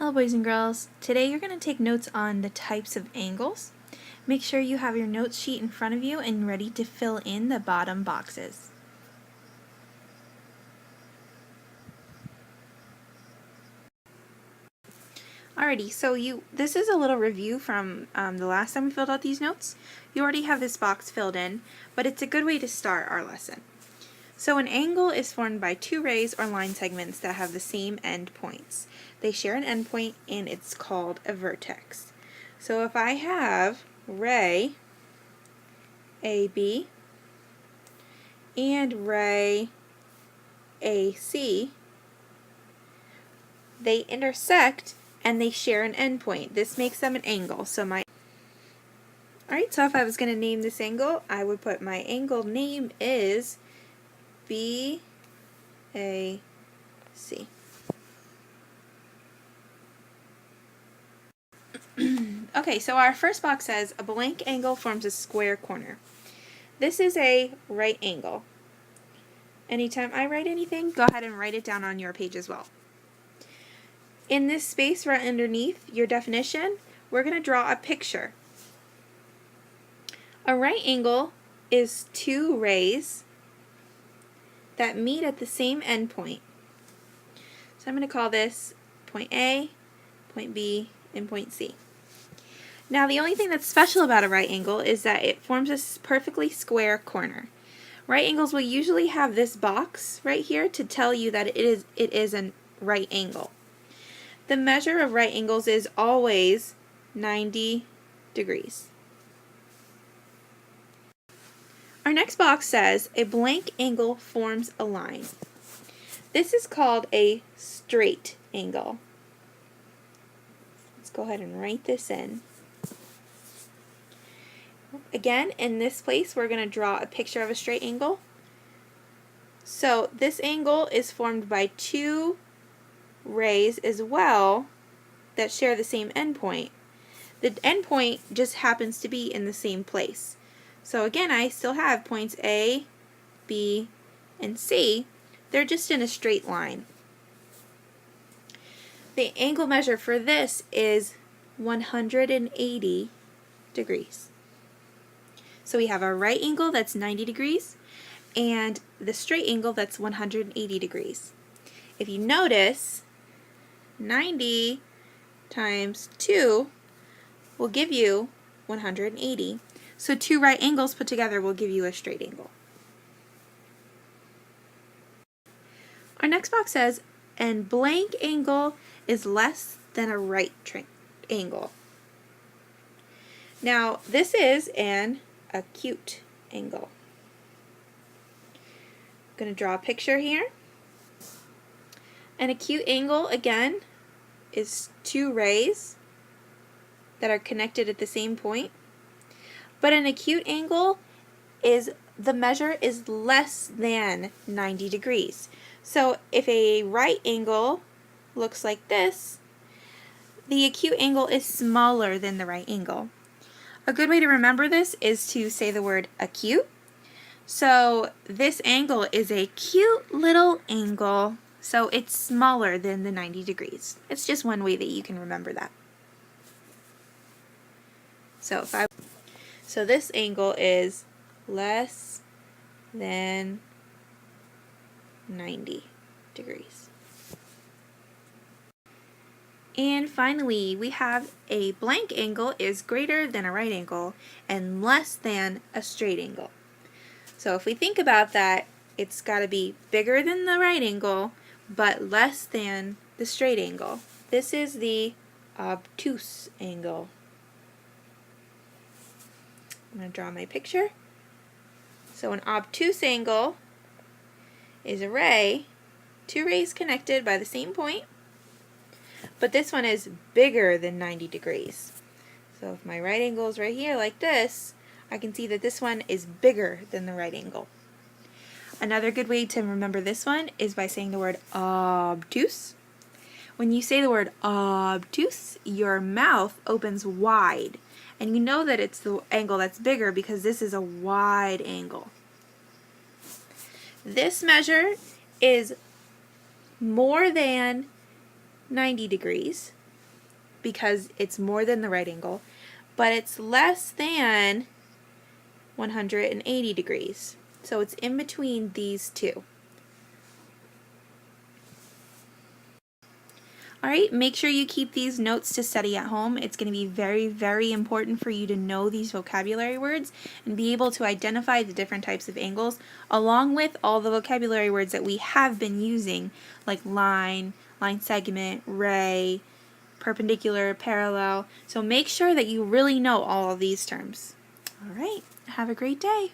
Hello boys and girls. Today you're going to take notes on the types of angles. Make sure you have your notes sheet in front of you and ready to fill in the bottom boxes. Alrighty, so this is a little review from the last time we filled out these notes. You already have this box filled in, but it's a good way to start our lesson. So an angle is formed by two rays or line segments that have the same end points. They share an endpoint and it's called a vertex. So if I have ray AB and ray AC, they intersect and they share an endpoint. This makes them an angle. Alright, so if I was going to name this angle, I would put my angle name is BAC. Okay, so our first box says a blank angle forms a square corner. This is a right angle. Anytime I write anything, go ahead and write it down on your page as well. In this space right underneath your definition, we're going to draw a picture. A right angle is two rays that meet at the same endpoint. So I'm going to call this point A, point B, and point C. Now the only thing that's special about a right angle is that it forms a perfectly square corner. Right angles will usually have this box right here to tell you that it is a right angle. The measure of right angles is always 90 degrees. Our next box says a blank angle forms a line. This is called a straight angle. Let's go ahead and write this in. Again, in this place, we're going to draw a picture of a straight angle. So this angle is formed by two rays as well that share the same endpoint. The endpoint just happens to be in the same place. So again, I still have points A, B, and C. They're just in a straight line. The angle measure for this is 180 degrees. So we have our right angle that's 90 degrees and the straight angle that's 180 degrees. If you notice, 90 times 2 will give you 180. So two right angles put together will give you a straight angle. Our next box says, and blank angle is less than a right angle. Now this is an acute angle. I'm going to draw a picture here. An acute angle, again, is two rays that are connected at the same point. But an acute angle is, the measure is less than 90 degrees. So if a right angle looks like this, the acute angle is smaller than the right angle. A good way to remember this is to say the word acute. So this angle is a cute little angle, so it's smaller than the 90 degrees. It's just one way that you can remember that. So this angle is less than 90 degrees. And finally, we have a blank angle is greater than a right angle and less than a straight angle. So if we think about that, it's got to be bigger than the right angle, but less than the straight angle. This is the obtuse angle. I'm going to draw my picture. So an obtuse angle is a ray, two rays connected by the same point, but this one is bigger than 90 degrees. So if my right angle is right here like this, I can see that this one is bigger than the right angle. Another good way to remember this one is by saying the word obtuse. When you say the word obtuse, your mouth opens wide. And you know that it's the angle that's bigger because this is a wide angle. This measure is more than 90 degrees, because it's more than the right angle, but it's less than 180 degrees. So it's in between these two. Alright, make sure you keep these notes to study at home. It's going to be very, very important for you to know these vocabulary words and be able to identify the different types of angles, along with all the vocabulary words that we have been using, like line, line segment, ray, perpendicular, parallel. So make sure that you really know all of these terms. Alright, have a great day.